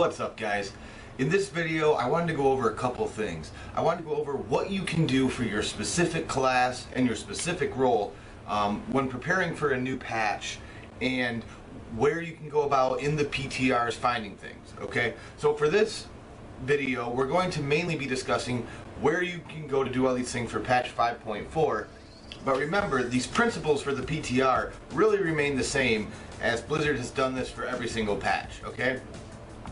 What's up, guys? In this video I wanted to go over a couple things. I wanted to go over what you can do for your specific class and your specific role when preparing for a new patch, and where you can go about in the PTRs finding things. Okay, so for this video we're going to mainly be discussing where you can go to do all these things for patch 5.4. But remember, these principles for the PTR really remain the same, as Blizzard has done this for every single patch. Okay,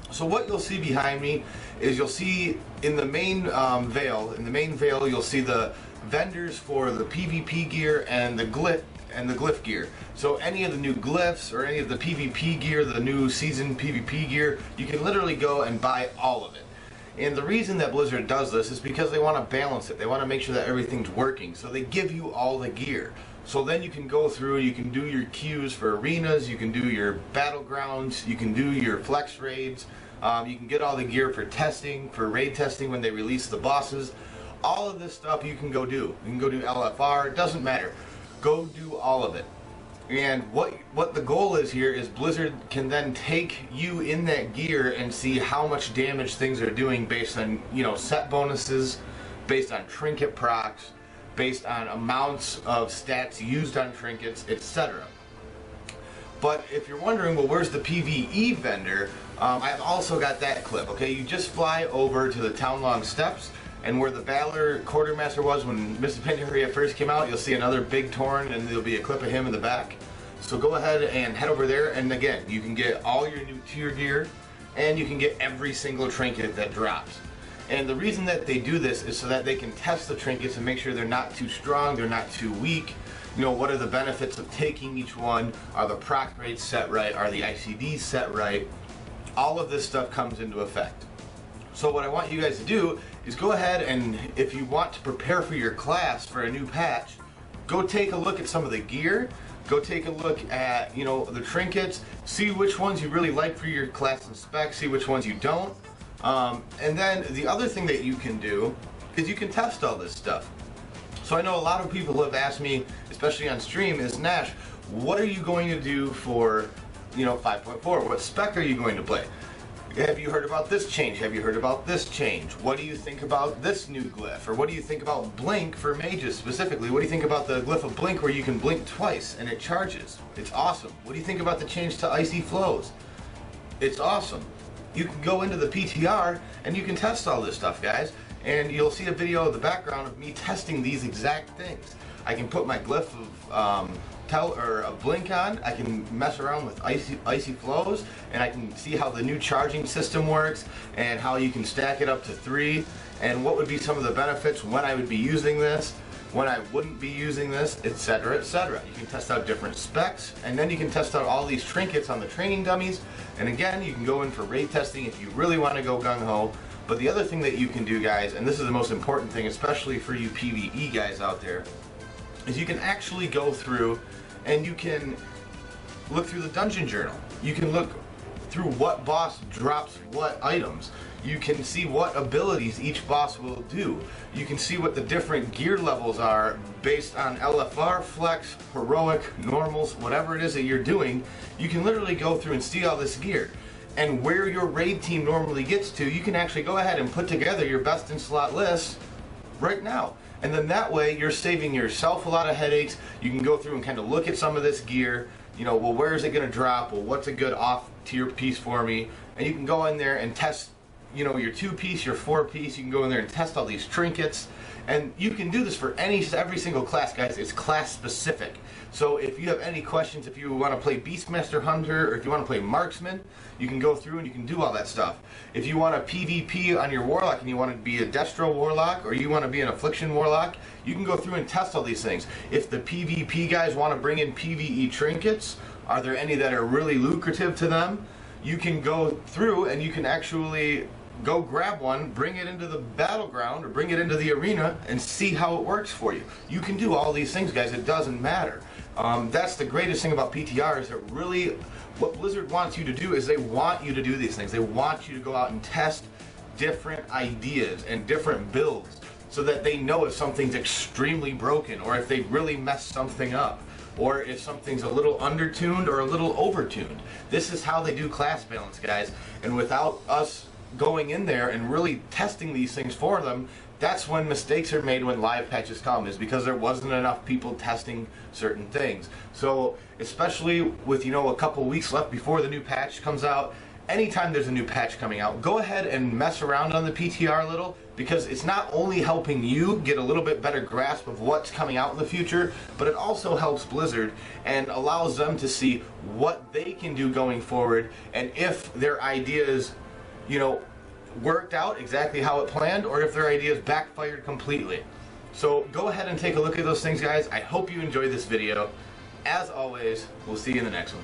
so what you'll see behind me is you'll see in the main veil. In the main veil, you'll see the vendors for the PvP gear and the glyph gear. So any of the new glyphs or any of the PvP gear, the new season PvP gear, you can literally go and buy all of it. And the reason that Blizzard does this is because they want to balance it. They want to make sure that everything's working. So they give you all the gear. So then you can go through, you can do your queues for arenas, you can do your battlegrounds, you can do your flex raids, you can get all the gear for testing, for raid testing when they release the bosses. All of this stuff you can go do. You can go do LFR, it doesn't matter. Go do all of it. And what the goal is here is Blizzard can then take you in that gear and see how much damage things are doing based on, you know, set bonuses, based on trinket procs, based on amounts of stats used on trinkets, etc. But if you're wondering, well, where's the PvE vendor? I've also got that clip. Okay, you just fly over to the Town Long Steps, and where the Valor Quartermaster was when Mr. Pandaria first came out, you'll see another big Tauren, and there'll be a clip of him in the back. So go ahead and head over there, and again, you can get all your new tier gear, and you can get every single trinket that drops. And the reason that they do this is so that they can test the trinkets and make sure they're not too strong, they're not too weak. You know, what are the benefits of taking each one? Are the proc rates set right? Are the ICDs set right? All of this stuff comes into effect. So what I want you guys to do is go ahead and, if you want to prepare for your class for a new patch, go take a look at some of the gear, go take a look at, you know, the trinkets, see which ones you really like for your class and spec, see which ones you don't. And then the other thing that you can do is you can test all this stuff. So I know a lot of people have asked me, especially on stream, is Nash, what are you going to do for, you know, 5.4? What spec are you going to play? Have you heard about this change? Have you heard about this change? What do you think about this new glyph? Or what do you think about blink for mages specifically? What do you think about the glyph of blink where you can blink twice and it charges? It's awesome. What do you think about the change to icy flows? It's awesome. You can go into the PTR and you can test all this stuff, guys. And you'll see a video in the background of me testing these exact things. I can put my glyph of a blink on, I can mess around with icy flows, and I can see how the new charging system works and how you can stack it up to 3, and what would be some of the benefits when I would be using this, when I wouldn't be using this, etc., etc. You can test out different specs, and then you can test out all these trinkets on the training dummies, and again, you can go in for raid testing if you really want to go gung-ho. But the other thing that you can do, guys, and this is the most important thing, especially for you PvE guys out there, is you can actually go through and you can look through the dungeon journal. You can look through what boss drops what items. You can see what abilities each boss will do. You can see what the different gear levels are based on LFR, flex, heroic, normals, whatever it is that you're doing. You can literally go through and see all this gear. And where your raid team normally gets to, you can actually go ahead and put together your best in slot list right now. And then that way you're saving yourself a lot of headaches. You can go through and kind of look at some of this gear. You know, well, where is it going to drop? Well, what's a good off tier piece for me? And you can go in there and test, you know, your 2-piece, your 4-piece. You can go in there and test all these trinkets. And you can do this for every single class, guys. It's class specific. So if you have any questions, if you want to play Beastmaster Hunter, or if you want to play Marksman, you can go through and you can do all that stuff. If you want a PvP on your Warlock and you want to be a Destro Warlock, or you want to be an Affliction Warlock, you can go through and test all these things. If the PvP guys want to bring in PvE trinkets, are there any that are really lucrative to them? You can go through and you can actually go grab one, bring it into the battleground or bring it into the arena and see how it works for you. You can do all these things, guys. It doesn't matter. That's the greatest thing about PTR, is that really what Blizzard wants you to do is they want you to do these things. They want you to go out and test different ideas and different builds so that they know if something's extremely broken or if they really messed something up. or if something's a little undertuned or a little overtuned. This is how they do class balance, guys, and without us going in there and really testing these things for them, that's when mistakes are made when live patches come, is because there wasn't enough people testing certain things. So especially with, you know, a couple weeks left before the new patch comes out, anytime there's a new patch coming out, go ahead and mess around on the PTR a little, because it's not only helping you get a little bit better grasp of what's coming out in the future, but it also helps Blizzard and allows them to see what they can do going forward, and if their ideas, you know, worked out exactly how it planned, or if their ideas backfired completely. So go ahead and take a look at those things, guys. I hope you enjoyed this video. As always, we'll see you in the next one.